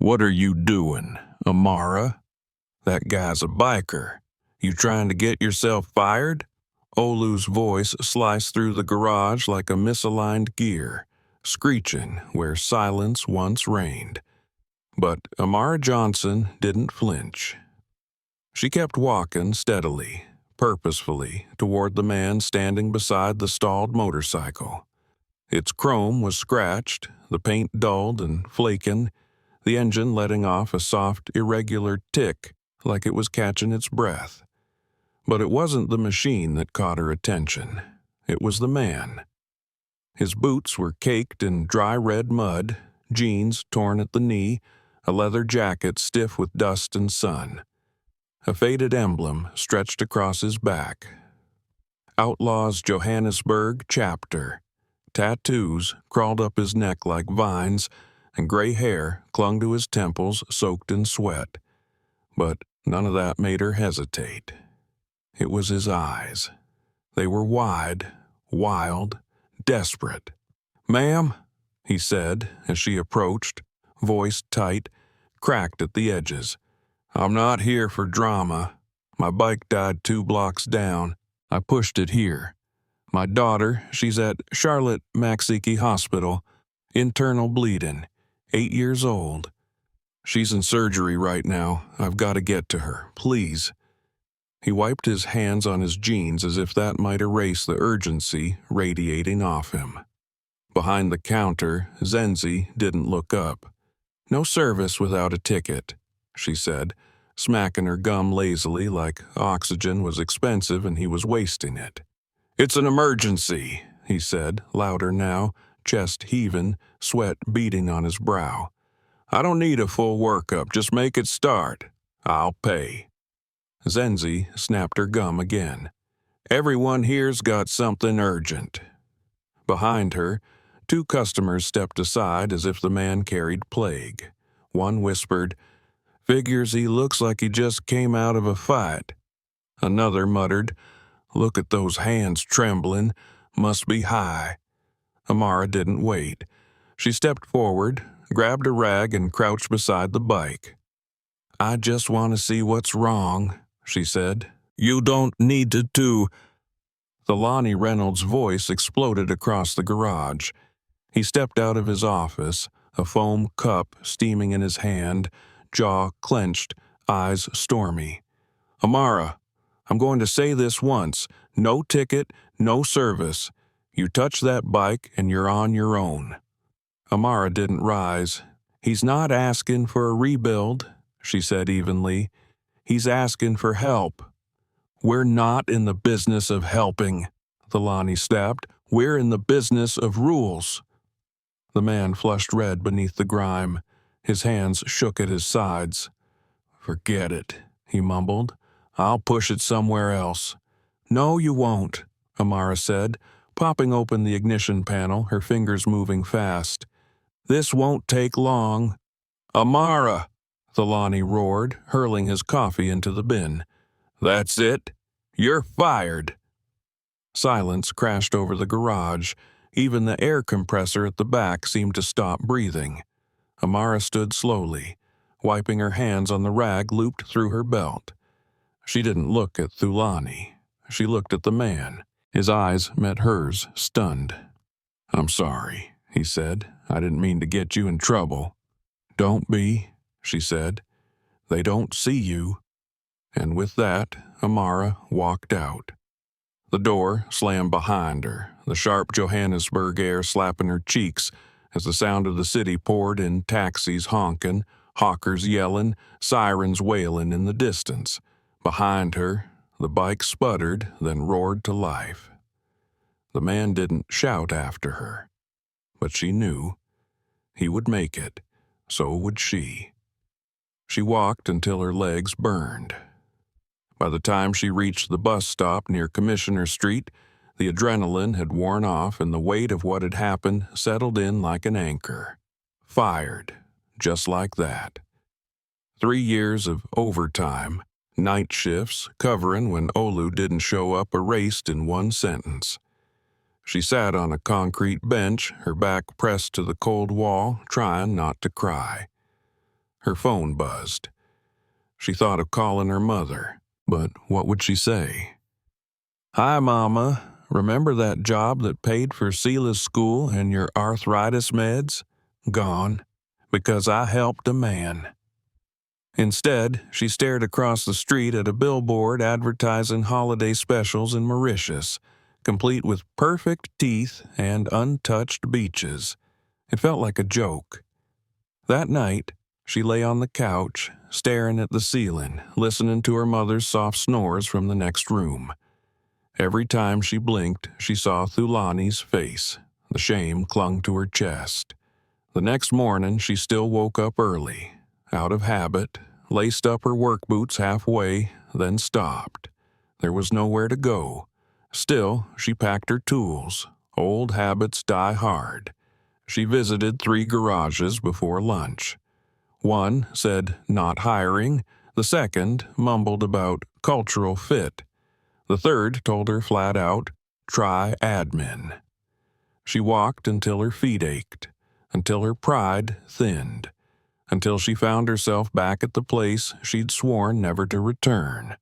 "What are you doing, Amara? That guy's a biker. You trying to get yourself fired?" Olu's voice sliced through the garage like a misaligned gear, screeching where silence once reigned. But Amara Johnson didn't flinch. She kept walking steadily, purposefully, toward the man standing beside the stalled motorcycle. Its chrome was scratched, the paint dulled and flaking, the engine letting off a soft, irregular tick like it was catching its breath. But it wasn't the machine that caught her attention. It was the man. His boots were caked in dry red mud, jeans torn at the knee, a leather jacket stiff with dust and sun. A faded emblem stretched across his back. Outlaws Johannesburg Chapter. Tattoos crawled up his neck like vines, and gray hair clung to his temples soaked in sweat. But none of that made her hesitate. It was his eyes. They were wide, wild, desperate. "Ma'am," he said as she approached, voice tight, cracked at the edges. "I'm not here for drama. My bike died 2 blocks down. I pushed it here. My daughter, she's at Charlotte Maxicki Hospital, internal bleeding, 8 years old. She's in surgery right now. I've got to get to her, please." He wiped his hands on his jeans as if that might erase the urgency radiating off him. Behind the counter, Zenzi didn't look up. "No service without a ticket," she said, smacking her gum lazily like oxygen was expensive and he was wasting it. "It's an emergency," he said, louder now, chest heaving, sweat beading on his brow. "I don't need a full workup, just make it start. I'll pay." Zenzi snapped her gum again. "Everyone here's got something urgent." Behind her, 2 customers stepped aside as if the man carried plague. One whispered, "Figures he looks like he just came out of a fight." Another muttered, "Look at those hands trembling. Must be high." Amara didn't wait. She stepped forward, grabbed a rag, and crouched beside the bike. "I just want to see what's wrong," she said. "You don't need to." The Lonnie Reynolds voice exploded across the garage. He stepped out of his office, a foam cup steaming in his hand, jaw clenched, eyes stormy. "Amara, I'm going to say this once. No ticket, no service. You touch that bike and you're on your own." Amara didn't rise. "He's not asking for a rebuild," she said evenly. "He's asking for help." "We're not in the business of helping," the Lonnie snapped. "We're in the business of rules." The man flushed red beneath the grime. His hands shook at his sides. "Forget it," he mumbled. "I'll push it somewhere else." "No, you won't," Amara said, popping open the ignition panel, her fingers moving fast. "This won't take long." "Amara!" the Lonnie roared, hurling his coffee into the bin. "That's it. You're fired." Silence crashed over the garage. Even the air compressor at the back seemed to stop breathing. Amara stood slowly, wiping her hands on the rag looped through her belt. She didn't look at Thulani. She looked at the man. His eyes met hers, stunned. "I'm sorry," he said. "I didn't mean to get you in trouble." "Don't be," she said. "They don't see you." And with that, Amara walked out. The door slammed behind her, the sharp Johannesburg air slapping her cheeks as the sound of the city poured in, taxis honking, hawkers yelling, sirens wailing in the distance. Behind her, the bike sputtered, then roared to life. The man didn't shout after her, but she knew. He would make it. So would she. She walked until her legs burned. By the time she reached the bus stop near Commissioner Street, the adrenaline had worn off and the weight of what had happened settled in like an anchor. Fired, just like that. 3 years of overtime, night shifts, covering when Olu didn't show up, erased in one sentence. She sat on a concrete bench, her back pressed to the cold wall, trying not to cry. Her phone buzzed. She thought of calling her mother, but what would she say? "Hi, Mama. Remember that job that paid for Sela's school and your arthritis meds? Gone, because I helped a man." Instead, she stared across the street at a billboard advertising holiday specials in Mauritius, complete with perfect teeth and untouched beaches. It felt like a joke. That night, she lay on the couch, staring at the ceiling, listening to her mother's soft snores from the next room. Every time she blinked, she saw Thulani's face. The shame clung to her chest. The next morning, she still woke up early, out of habit, laced up her work boots halfway, then stopped. There was nowhere to go. Still, she packed her tools. Old habits die hard. She visited 3 garages before lunch. One said, "Not hiring." The second mumbled about cultural fit. The third told her flat out, "Try admin." She walked until her feet ached, until her pride thinned, until she found herself back at the place she'd sworn never to return.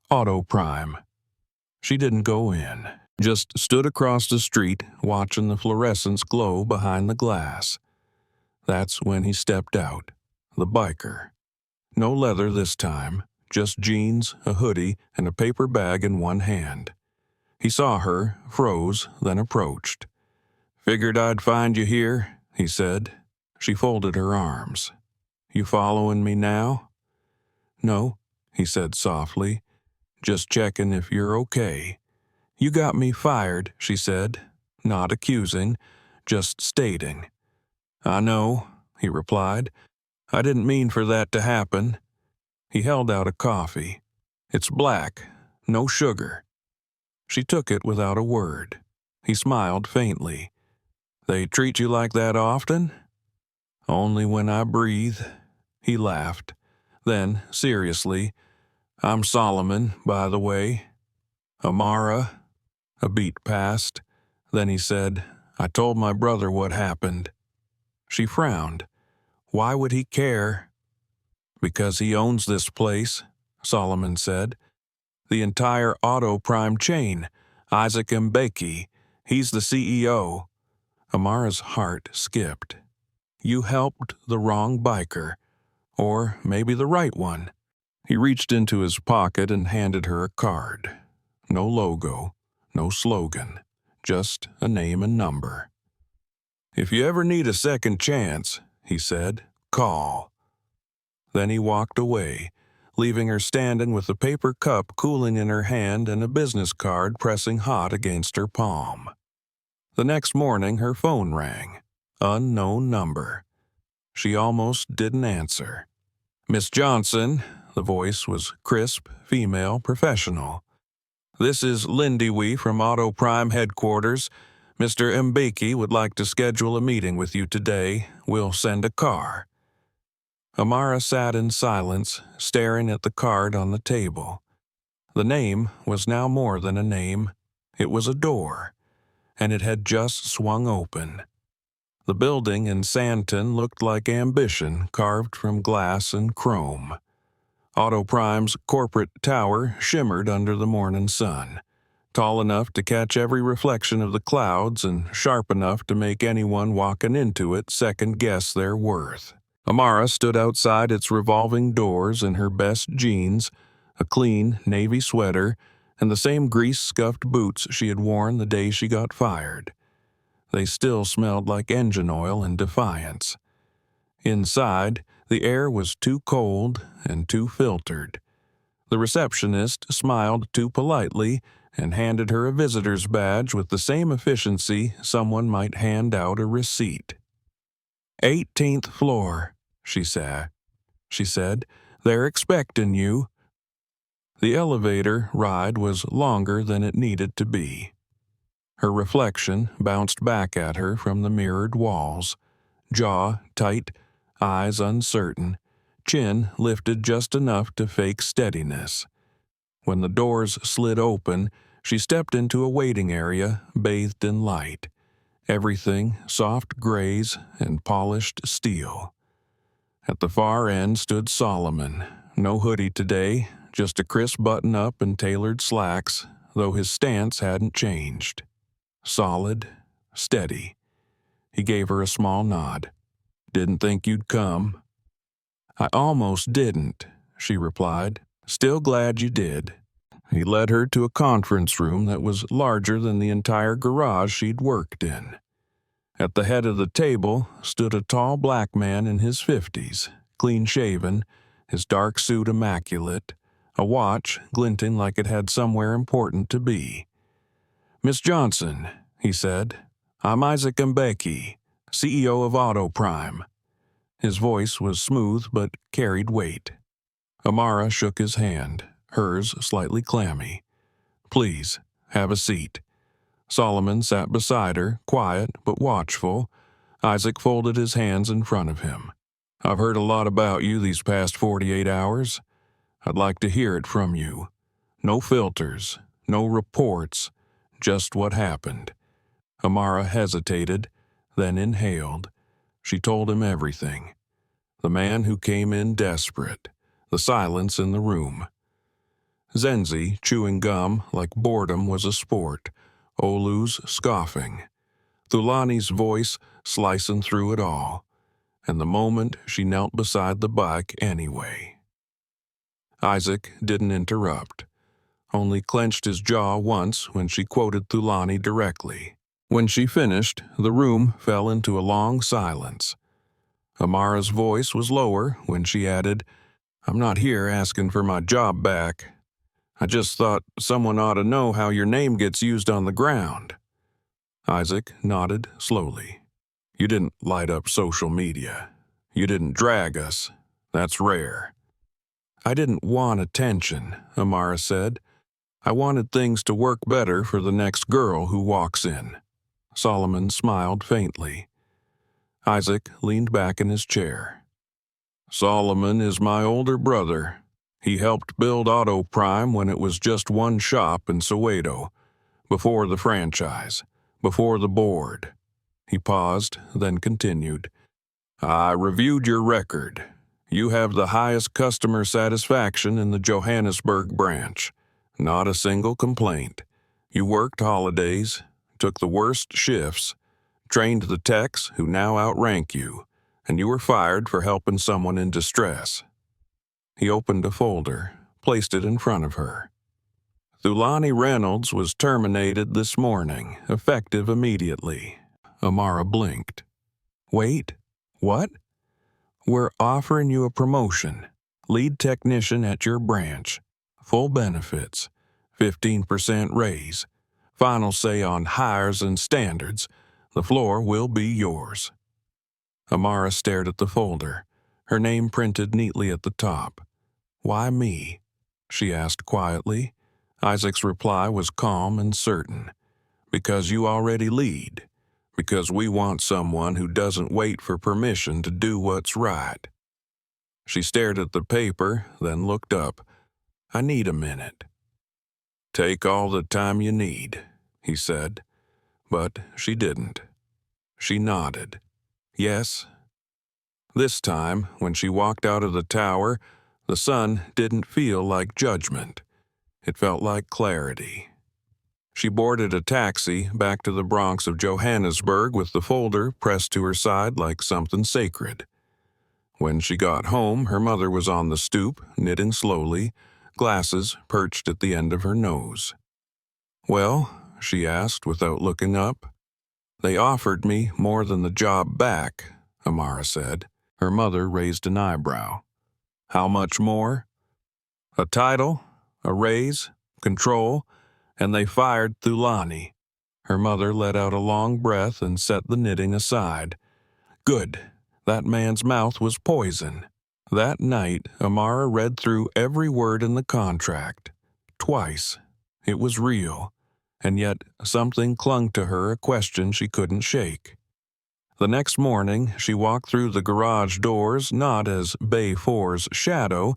Auto Prime. She didn't go in, just stood across the street watching the fluorescence glow behind the glass. That's when he stepped out, the biker. No leather this time, just jeans, a hoodie, and a paper bag in one hand. He saw her, froze, then approached. "Figured I'd find you here," he said. She folded her arms. "You following me now?" "No," he said softly. "Just checking if you're okay." "You got me fired," she said, not accusing, just stating. "I know," he replied. "I didn't mean for that to happen." He held out a coffee. "It's black, no sugar." She took it without a word. He smiled faintly. "They treat you like that often?" "Only when I breathe." He laughed. Then, seriously, "I'm Solomon, by the way." "Amara?" A beat passed. Then he said, "I told my brother what happened." She frowned. Why would he care? "Because he owns this place," Solomon said. "The entire Auto Prime chain. Isaac Mbeki. He's the CEO. Amara's heart skipped. "You helped the wrong biker. Or maybe the right one." He reached into his pocket and handed her a card. No logo, no slogan, just a name and number. "If you ever need a second chance," he said, "call." Then he walked away, leaving her standing with the paper cup cooling in her hand and a business card pressing hot against her palm. The next morning her phone rang. Unknown number. She almost didn't answer. "Miss Johnson," the voice was crisp, female, professional. "This is Lindy Wee from Auto Prime headquarters. Mr. Mbeki would like to schedule a meeting with you today. We'll send a car." Amara sat in silence, staring at the card on the table. The name was now more than a name. It was a door, and it had just swung open. The building in Sandton looked like ambition carved from glass and chrome. Auto Prime's corporate tower shimmered under the morning sun, tall enough to catch every reflection of the clouds and sharp enough to make anyone walking into it second-guess their worth. Amara stood outside its revolving doors in her best jeans, a clean navy sweater, and the same grease-scuffed boots she had worn the day she got fired. They still smelled like engine oil and defiance. Inside, the air was too cold and too filtered. The receptionist smiled too politely and handed her a visitor's badge with the same efficiency someone might hand out a receipt. "18th floor," she said. "They're expecting you." The elevator ride was longer than it needed to be. Her reflection bounced back at her from the mirrored walls. Jaw tight, eyes uncertain, chin lifted just enough to fake steadiness. When the doors slid open, she stepped into a waiting area bathed in light. Everything soft grays and polished steel. At the far end stood Solomon. No hoodie today, just a crisp button-up and tailored slacks, though his stance hadn't changed. Solid, steady. He gave her a small nod. "Didn't think you'd come." "I almost didn't," she replied. "Still glad you did." He led her to a conference room that was larger than the entire garage she'd worked in. At the head of the table stood a tall black man in his 50s, clean-shaven, his dark suit immaculate, a watch glinting like it had somewhere important to be. "Miss Johnson," he said, "I'm Isaac Mbeki, CEO of Auto Prime." His voice was smooth but carried weight. Amara shook his hand, hers slightly clammy. "Please, have a seat." Solomon sat beside her, quiet but watchful. Isaac folded his hands in front of him. "I've heard a lot about you these past 48 hours. I'd like to hear it from you. No filters, no reports, just what happened." Amara hesitated, then inhaled. She told him everything. The man who came in desperate, the silence in the room. Zenzi chewing gum like boredom was a sport, Olu's scoffing, Thulani's voice slicing through it all, and the moment she knelt beside the bike anyway. Isaac didn't interrupt, only clenched his jaw once when she quoted Thulani directly. When she finished, the room fell into a long silence. Amara's voice was lower when she added, "I'm not here asking for my job back. I just thought someone ought to know how your name gets used on the ground." Isaac nodded slowly. "You didn't light up social media. You didn't drag us. That's rare." "I didn't want attention," Amara said. "I wanted things to work better for the next girl who walks in." Solomon smiled faintly. Isaac leaned back in his chair. "Solomon is my older brother. He helped build Auto Prime when it was just one shop in Soweto, before the franchise, before the board." He paused, then continued. "I reviewed your record. You have the highest customer satisfaction in the Johannesburg branch. Not a single complaint. You worked holidays, took the worst shifts, trained the techs who now outrank you, and you were fired for helping someone in distress." He opened a folder, placed it in front of her. "Thulani Reynolds was terminated this morning, effective immediately." Amara blinked. "Wait, what?" "We're offering you a promotion. Lead technician at your branch. Full benefits. 15% raise. Final say on hires and standards. The floor will be yours." Amara stared at the folder, her name printed neatly at the top. "Why me?" she asked quietly. Isaac's reply was calm and certain. "Because you already lead. Because we want someone who doesn't wait for permission to do what's right." She stared at the paper, then looked up. "I need a minute." "Take all the time you need," he said. But she didn't. She nodded. "Yes." This time, when she walked out of the tower, the sun didn't feel like judgment. It felt like clarity. She boarded a taxi back to the Bronx of Johannesburg with the folder pressed to her side like something sacred. When she got home, her mother was on the stoop, knitting slowly, glasses perched at the end of her nose. "Well," she asked without looking up. "They offered me more than the job back," Amara said. Her mother raised an eyebrow. "How much more?" "A title, a raise, control, and they fired Thulani." Her mother let out a long breath and set the knitting aside. "Good. That man's mouth was poison." That night, Amara read through every word in the contract. Twice. It was real. And yet something clung to her, a question she couldn't shake. The next morning, she walked through the garage doors not as Bay 4's shadow,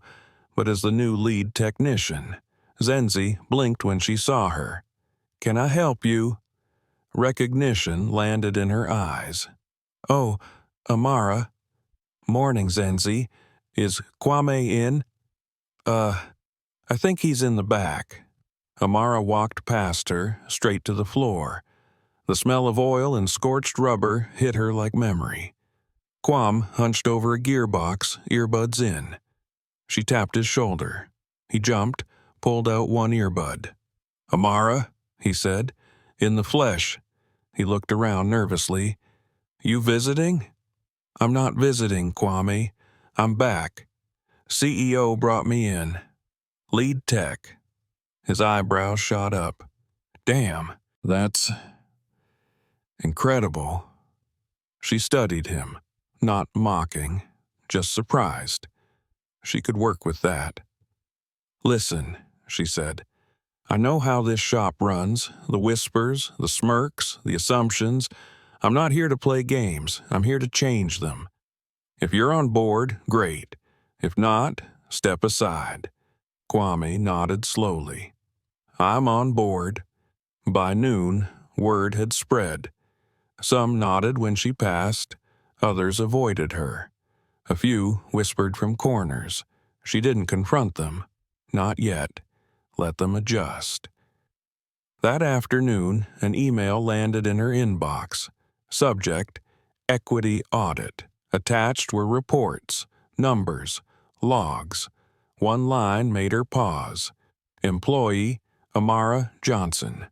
but as the new lead technician. Zenzi blinked when she saw her. "Can I help you?" Recognition landed in her eyes. "Oh, Amara." "Morning, Zenzi. Is Kwame in?" I think he's in the back." Amara walked past her, straight to the floor. The smell of oil and scorched rubber hit her like memory. Kwame hunched over a gearbox, earbuds in. She tapped his shoulder. He jumped, pulled out one earbud. "Amara," he said, "in the flesh." He looked around nervously. "You visiting?" "I'm not visiting, Kwame. I'm back. CEO brought me in. Lead tech." His eyebrows shot up. "Damn, that's incredible." She studied him, not mocking, just surprised. She could work with that. "Listen," she said, "I know how this shop runs, the whispers, the smirks, the assumptions. I'm not here to play games. I'm here to change them. If you're on board, great. If not, step aside." Kwame nodded slowly. "I'm on board." By noon, word had spread. Some nodded when she passed, others avoided her. A few whispered from corners. She didn't confront them. Not yet. Let them adjust. That afternoon, an email landed in her inbox. Subject: Equity Audit. Attached were reports, numbers, logs. One line made her pause. Employee: Amara Johnson.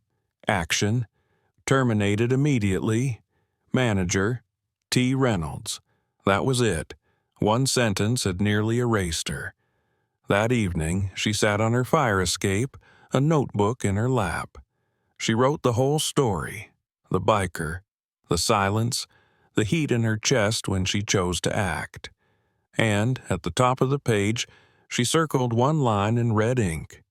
Action: terminated immediately. Manager: T. Reynolds. That was it. One sentence had nearly erased her. That evening, she sat on her fire escape, a notebook in her lap. She wrote the whole story: the biker, the silence, the heat in her chest when she chose to act. And, at the top of the page, she circled one line in red ink: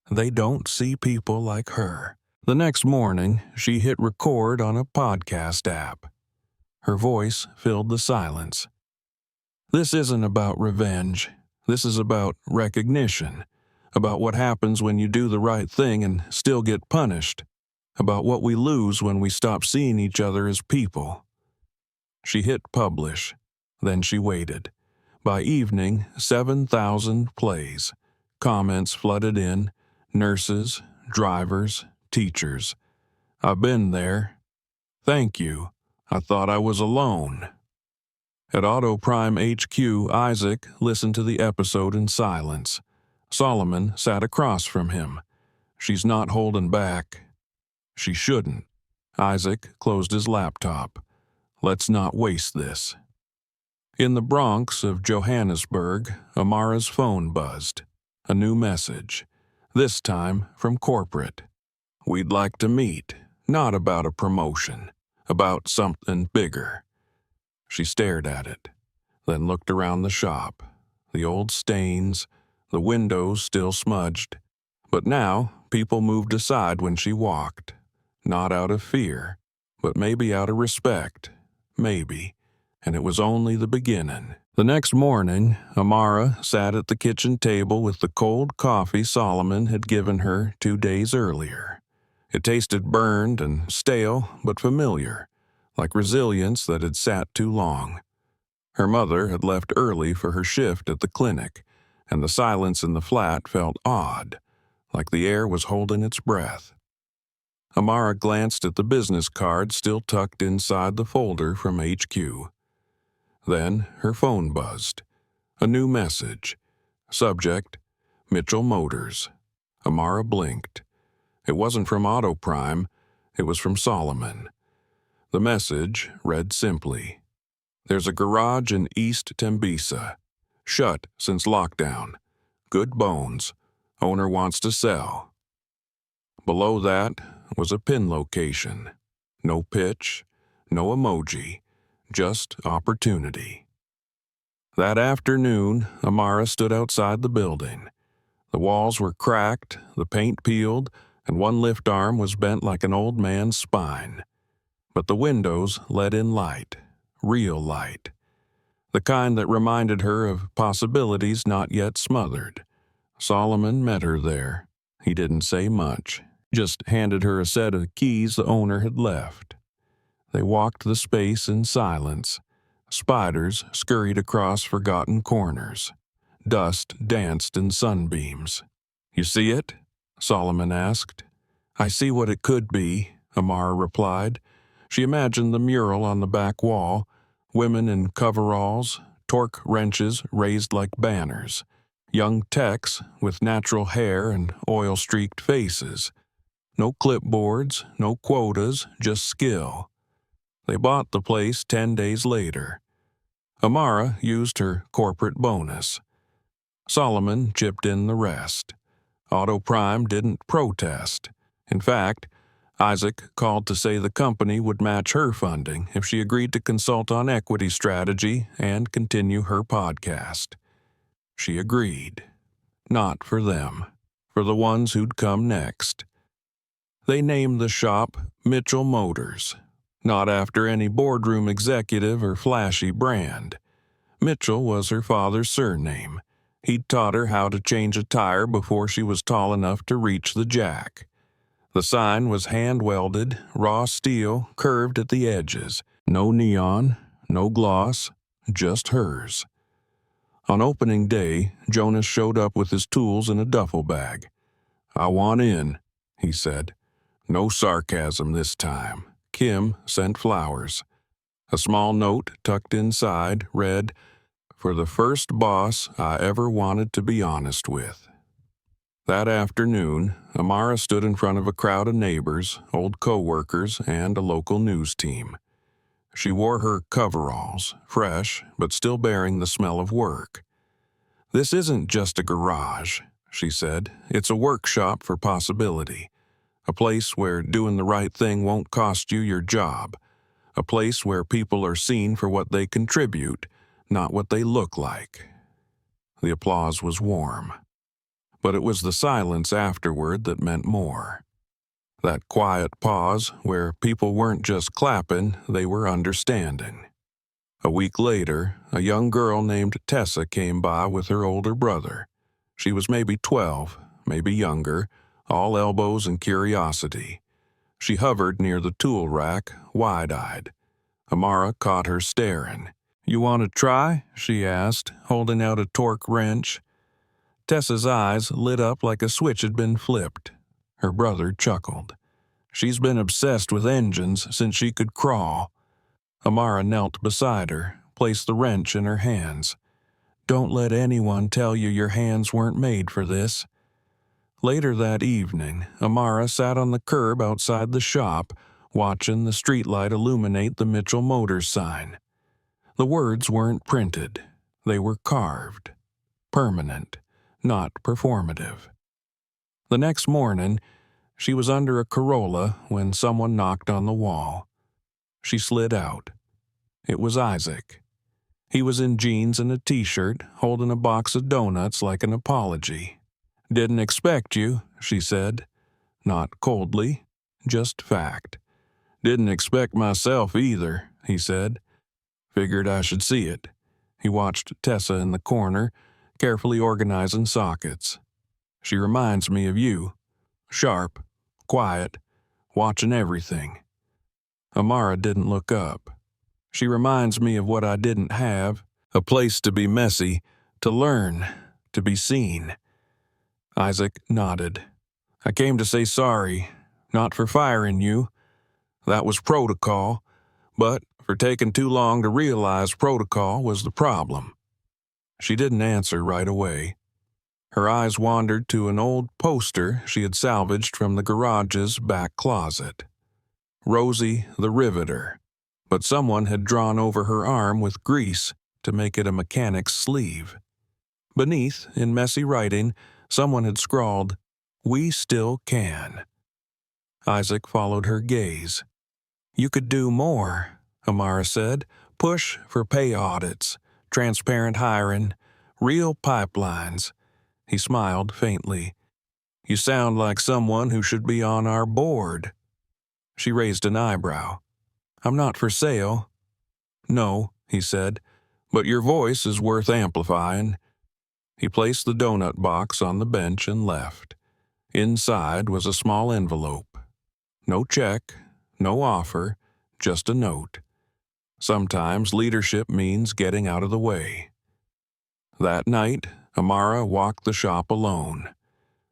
"They don't see people like her." The next morning, she hit record on a podcast app. Her voice filled the silence. "This isn't about revenge. This is about recognition. About what happens when you do the right thing and still get punished. About what we lose when we stop seeing each other as people." She hit publish. Then she waited. By evening, 7,000 plays. Comments flooded in. Nurses, drivers, teachers. "I've been there. Thank you. I thought I was alone." At Auto Prime HQ, Isaac listened to the episode in silence. Solomon sat across from him. "She's not holding back." "She shouldn't." Isaac closed his laptop. "Let's not waste this." In the Bronx of Johannesburg, Amara's phone buzzed. A new message. This time from corporate. "We'd like to meet. Not about a promotion. About something bigger." She stared at it, then looked around the shop. The old stains, the windows still smudged. But now, people moved aside when she walked. Not out of fear, but maybe out of respect. Maybe. And it was only the beginning. The next morning, Amara sat at the kitchen table with the cold coffee Solomon had given her 2 days earlier. It tasted burned and stale, but familiar, like resilience that had sat too long. Her mother had left early for her shift at the clinic, and the silence in the flat felt odd, like the air was holding its breath. Amara glanced at the business card still tucked inside the folder from HQ. Then her phone buzzed. A new message. Subject: Mitchell Motors. Amara blinked. It wasn't from Auto Prime. It was from Solomon. The message read simply: "There's a garage in East Tembisa. Shut since lockdown. Good bones. Owner wants to sell." Below that was a pin location. No pitch, no emoji, just opportunity. That afternoon, Amara stood outside the building. The walls were cracked, the paint peeled, and one lift arm was bent like an old man's spine. But the windows let in light, real light. The kind that reminded her of possibilities not yet smothered. Solomon met her there. He didn't say much, just handed her a set of keys the owner had left. They walked the space in silence. Spiders scurried across forgotten corners. Dust danced in sunbeams. "You see it?" Solomon asked. "I see what it could be," Amara replied. She imagined the mural on the back wall, women in coveralls, torque wrenches raised like banners, young techs with natural hair and oil-streaked faces. No clipboards, no quotas, just skill. They bought the place 10 days later. Amara used her corporate bonus. Solomon chipped in the rest. Auto Prime didn't protest. In fact, Isaac called to say the company would match her funding if she agreed to consult on equity strategy and continue her podcast. She agreed. Not for them, for the ones who'd come next. They named the shop Mitchell Motors, not after any boardroom executive or flashy brand. Mitchell was her father's surname. He'd taught her how to change a tire before she was tall enough to reach the jack. The sign was hand-welded, raw steel, curved at the edges. No neon, no gloss, just hers. On opening day, Jonas showed up with his tools in a duffel bag. "I want in," he said. No sarcasm this time. Kim sent flowers. A small note tucked inside read, "For the first boss I ever wanted to be honest with." That afternoon, Amara stood in front of a crowd of neighbors, old co-workers, and a local news team. She wore her coveralls, fresh, but still bearing the smell of work. "This isn't just a garage," she said. "It's a workshop for possibility. A place where doing the right thing won't cost you your job. A place where people are seen for what they contribute, not what they look like." The applause was warm. But it was the silence afterward that meant more. That quiet pause where people weren't just clapping, they were understanding. A week later, a young girl named Tessa came by with her older brother. She was maybe 12, maybe younger, all elbows and curiosity. She hovered near the tool rack, wide-eyed. Amara caught her staring. "You want to try?" she asked, holding out a torque wrench. Tessa's eyes lit up like a switch had been flipped. Her brother chuckled. "She's been obsessed with engines since she could crawl." Amara knelt beside her, placed the wrench in her hands. "Don't let anyone tell you your hands weren't made for this." Later that evening, Amara sat on the curb outside the shop, watching the streetlight illuminate the Mitchell Motors sign. The words weren't printed. They were carved. Permanent, not performative. The next morning, she was under a Corolla when someone knocked on the wall. She slid out. It was Isaac. He was in jeans and a t-shirt, holding a box of donuts like an apology. "Didn't expect you," she said. Not coldly, just fact. "Didn't expect myself either," he said. "Figured I should see it." He watched Tessa in the corner, carefully organizing sockets. "She reminds me of you. Sharp, quiet, watching everything." Amara didn't look up. "She reminds me of what I didn't have, a place to be messy, to learn, to be seen." Isaac nodded. "I came to say sorry, not for firing you. That was protocol, but for taking too long to realize protocol was the problem." She didn't answer right away. Her eyes wandered to an old poster she had salvaged from the garage's back closet. Rosie the Riveter, but someone had drawn over her arm with grease to make it a mechanic's sleeve. Beneath, in messy writing, someone had scrawled, "We still can." Isaac followed her gaze. "You could do more," Amara said. "Push for pay audits, transparent hiring, real pipelines." He smiled faintly. "You sound like someone who should be on our board." She raised an eyebrow. "I'm not for sale." "No," he said, "but your voice is worth amplifying." He placed the donut box on the bench and left. Inside was a small envelope. No check, no offer, just a note. Sometimes leadership means getting out of the way. That night, Amara walked the shop alone.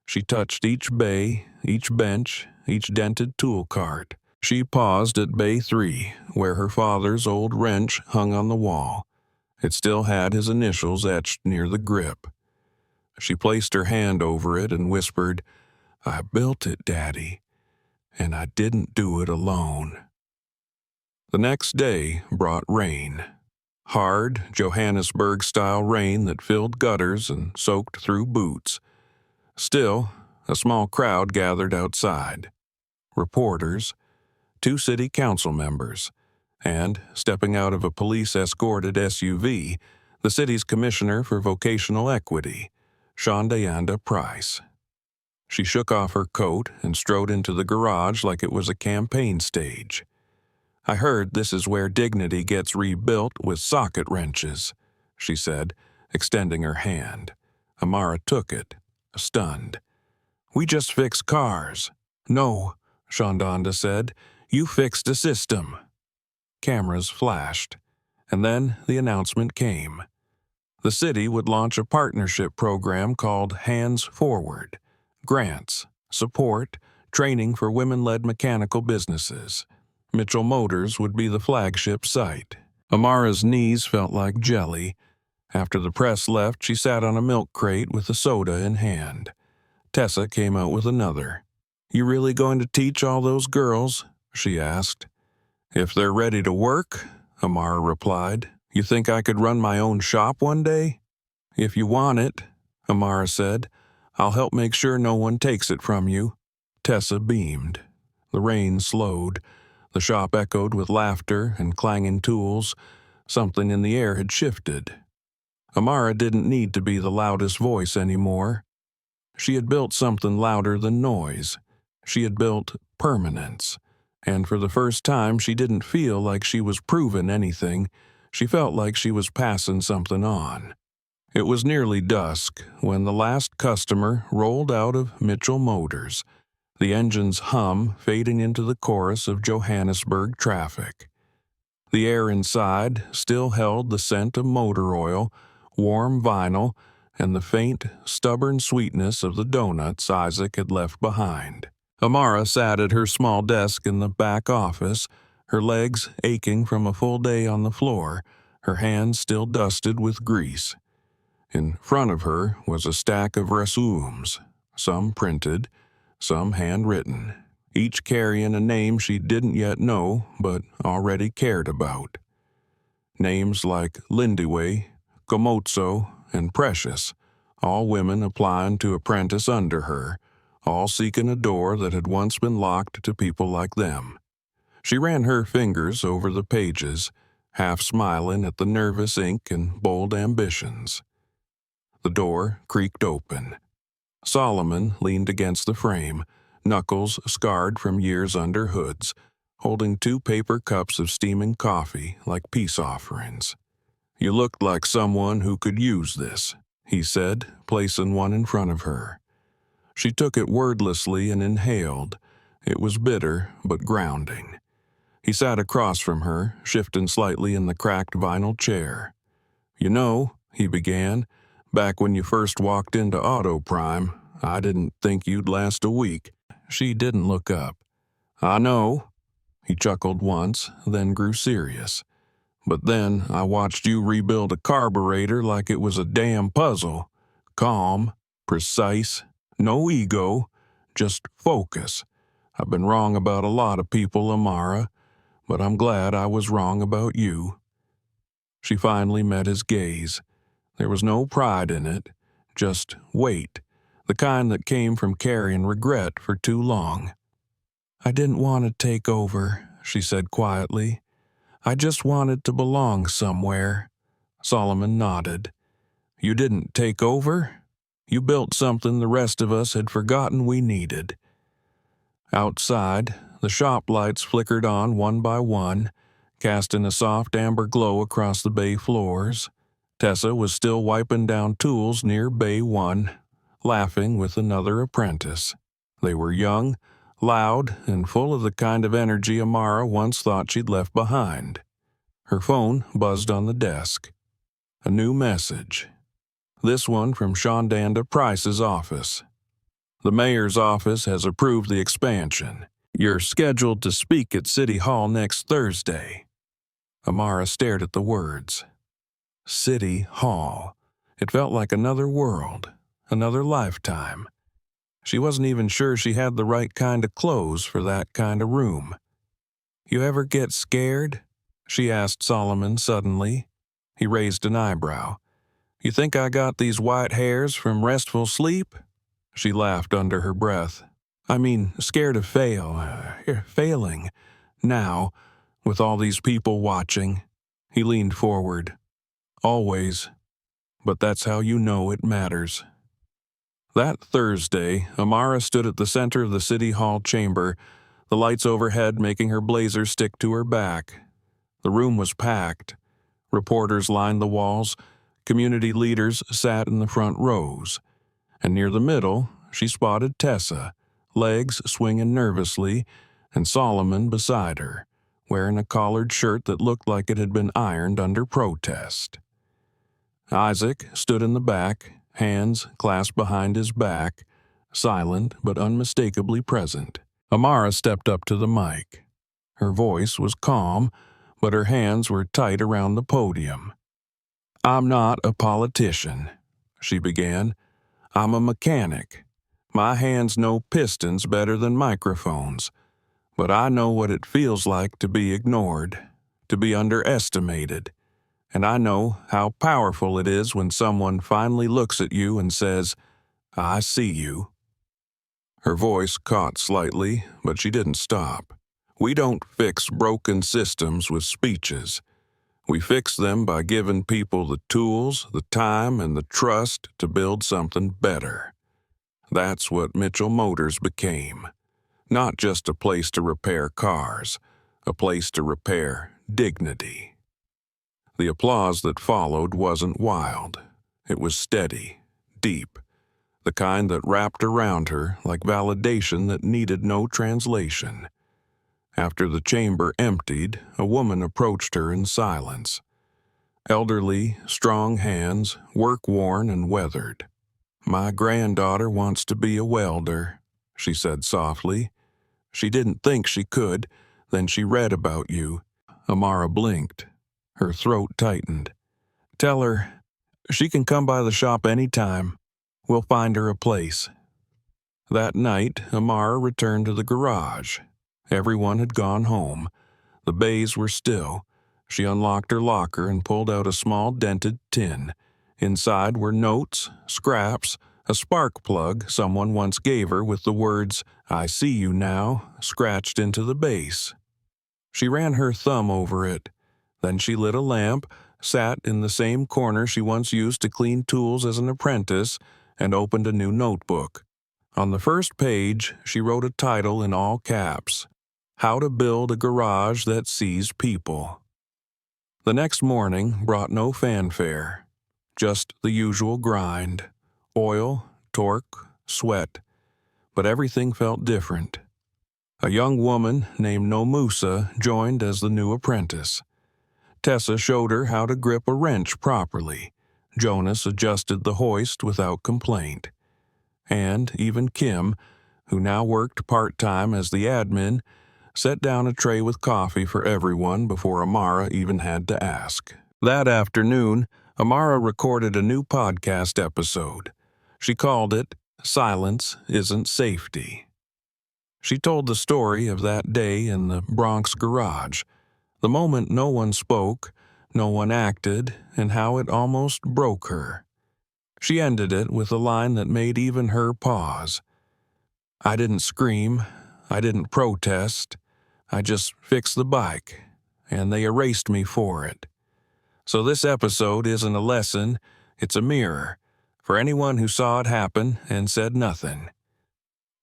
She touched each bay, each bench, each dented tool cart. She paused at Bay 3, where her father's old wrench hung on the wall. It still had his initials etched near the grip. She placed her hand over it and whispered, "I built it, Daddy, and I didn't do it alone." The next day brought rain. Hard, Johannesburg-style rain that filled gutters and soaked through boots. Still, a small crowd gathered outside. Reporters, 2 city council members, and, stepping out of a police-escorted SUV, the city's commissioner for vocational equity, Shondayanda Price. She shook off her coat and strode into the garage like it was a campaign stage. "I heard this is where dignity gets rebuilt with socket wrenches," she said, extending her hand. Amara took it, stunned. "We just fix cars." "No," Shondanda said. "You fixed a system." Cameras flashed, and then the announcement came. The city would launch a partnership program called Hands Forward. Grants, support, training for women-led mechanical businesses. Mitchell Motors would be the flagship site. Amara's knees felt like jelly. After the press left, she sat on a milk crate with a soda in hand. Tessa came out with another. "You really going to teach all those girls?" she asked. "If they're ready to work," Amara replied. "You think I could run my own shop one day?" "If you want it," Amara said. "I'll help make sure no one takes it from you." Tessa beamed. The rain slowed. The shop echoed with laughter and clanging tools. Something in the air had shifted. Amara didn't need to be the loudest voice anymore. She had built something louder than noise. She had built permanence. And for the first time, she didn't feel like she was proving anything. She felt like she was passing something on. It was nearly dusk when the last customer rolled out of Mitchell Motors, the engine's hum fading into the chorus of Johannesburg traffic. The air inside still held the scent of motor oil, warm vinyl, and the faint, stubborn sweetness of the donuts Isaac had left behind. Amara sat at her small desk in the back office, her legs aching from a full day on the floor, her hands still dusted with grease. In front of her was a stack of resumes, some printed, some handwritten, each carrying a name she didn't yet know but already cared about. Names like Lindiwe, Komotso, and Precious, all women applying to apprentice under her, all seeking a door that had once been locked to people like them. She ran her fingers over the pages, half smiling at the nervous ink and bold ambitions. The door creaked open. Solomon leaned against the frame, knuckles scarred from years under hoods, holding 2 paper cups of steaming coffee like peace offerings. "You looked like someone who could use this," he said, placing one in front of her. She took it wordlessly and inhaled. It was bitter, but grounding. He sat across from her, shifting slightly in the cracked vinyl chair. "You know," he began, "back when you first walked into Auto Prime, I didn't think you'd last a week." She didn't look up. "I know." He chuckled once, then grew serious. "But then I watched you rebuild a carburetor like it was a damn puzzle. Calm, precise, no ego, just focus. I've been wrong about a lot of people, Amara, but I'm glad I was wrong about you." She finally met his gaze. There was no pride in it, just weight, the kind that came from carrying regret for too long. "I didn't want to take over," she said quietly. "I just wanted to belong somewhere." Solomon nodded. "You didn't take over? You built something the rest of us had forgotten we needed." Outside, the shop lights flickered on one by one, casting a soft amber glow across the bay floors. Tessa was still wiping down tools near Bay 1, laughing with another apprentice. They were young, loud, and full of the kind of energy Amara once thought she'd left behind. Her phone buzzed on the desk. A new message. This one from Shondanda Price's office. The mayor's office has approved the expansion. You're scheduled to speak at City Hall next Thursday. Amara stared at the words. City Hall. It felt like another world, another lifetime. She wasn't even sure she had the right kind of clothes for that kind of room. You ever get scared? She asked Solomon suddenly. He raised an eyebrow. You think I got these white hairs from restful sleep? She laughed under her breath. I mean, scared of failing. Now, with all these people watching. He leaned forward. Always. But that's how you know it matters. That Thursday, Amara stood at the center of the City Hall chamber, the lights overhead making her blazer stick to her back. The room was packed. Reporters lined the walls. Community leaders sat in the front rows. And near the middle, she spotted Tessa, legs swinging nervously, and Solomon beside her, wearing a collared shirt that looked like it had been ironed under protest. Isaac stood in the back, hands clasped behind his back, silent but unmistakably present. Amara stepped up to the mic. Her voice was calm, but her hands were tight around the podium. I'm not a politician, she began. I'm a mechanic. My hands know pistons better than microphones, but I know what it feels like to be ignored, to be underestimated. And I know how powerful it is when someone finally looks at you and says, I see you. Her voice caught slightly, but she didn't stop. We don't fix broken systems with speeches. We fix them by giving people the tools, the time, and the trust to build something better. That's what Mitchell Motors became. Not just a place to repair cars, a place to repair dignity. The applause that followed wasn't wild. It was steady, deep, the kind that wrapped around her like validation that needed no translation. After the chamber emptied, a woman approached her in silence. Elderly, strong hands, work-worn and weathered. My granddaughter wants to be a welder, she said softly. She didn't think she could, then she read about you. Amara blinked. Her throat tightened. Tell her she can come by the shop any time. We'll find her a place. That night, Amara returned to the garage. Everyone had gone home. The bays were still. She unlocked her locker and pulled out a small dented tin. Inside were notes, scraps, a spark plug someone once gave her with the words, I see you now, scratched into the base. She ran her thumb over it. Then she lit a lamp, sat in the same corner she once used to clean tools as an apprentice, and opened a new notebook. On the first page, she wrote a title in all caps, How to Build a Garage That Sees People. The next morning brought no fanfare, just the usual grind, oil, torque, sweat, but everything felt different. A young woman named Nomusa joined as the new apprentice. Tessa showed her how to grip a wrench properly. Jonas adjusted the hoist without complaint. And even Kim, who now worked part-time as the admin, set down a tray with coffee for everyone before Amara even had to ask. That afternoon, Amara recorded a new podcast episode. She called it Silence Isn't Safety. She told the story of that day in the Bronx garage, the moment no one spoke, no one acted, and how it almost broke her. She ended it with a line that made even her pause. I didn't scream, I didn't protest, I just fixed the bike, and they erased me for it. So this episode isn't a lesson, it's a mirror, for anyone who saw it happen and said nothing.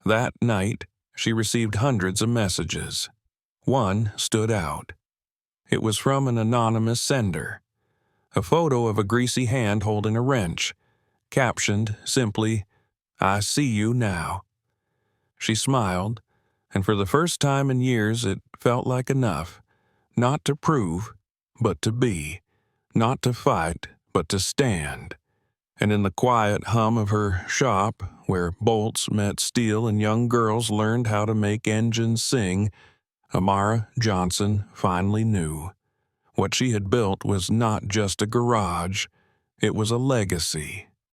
That night, she received hundreds of messages. One stood out. It was from an anonymous sender. A photo of a greasy hand holding a wrench, captioned simply, I see you now. She smiled, and for the first time in years it felt like enough, not to prove, but to be, not to fight, but to stand. And in the quiet hum of her shop, where bolts met steel and young girls learned how to make engines sing, Amara Johnson finally knew. What she had built was not just a garage, it was a legacy.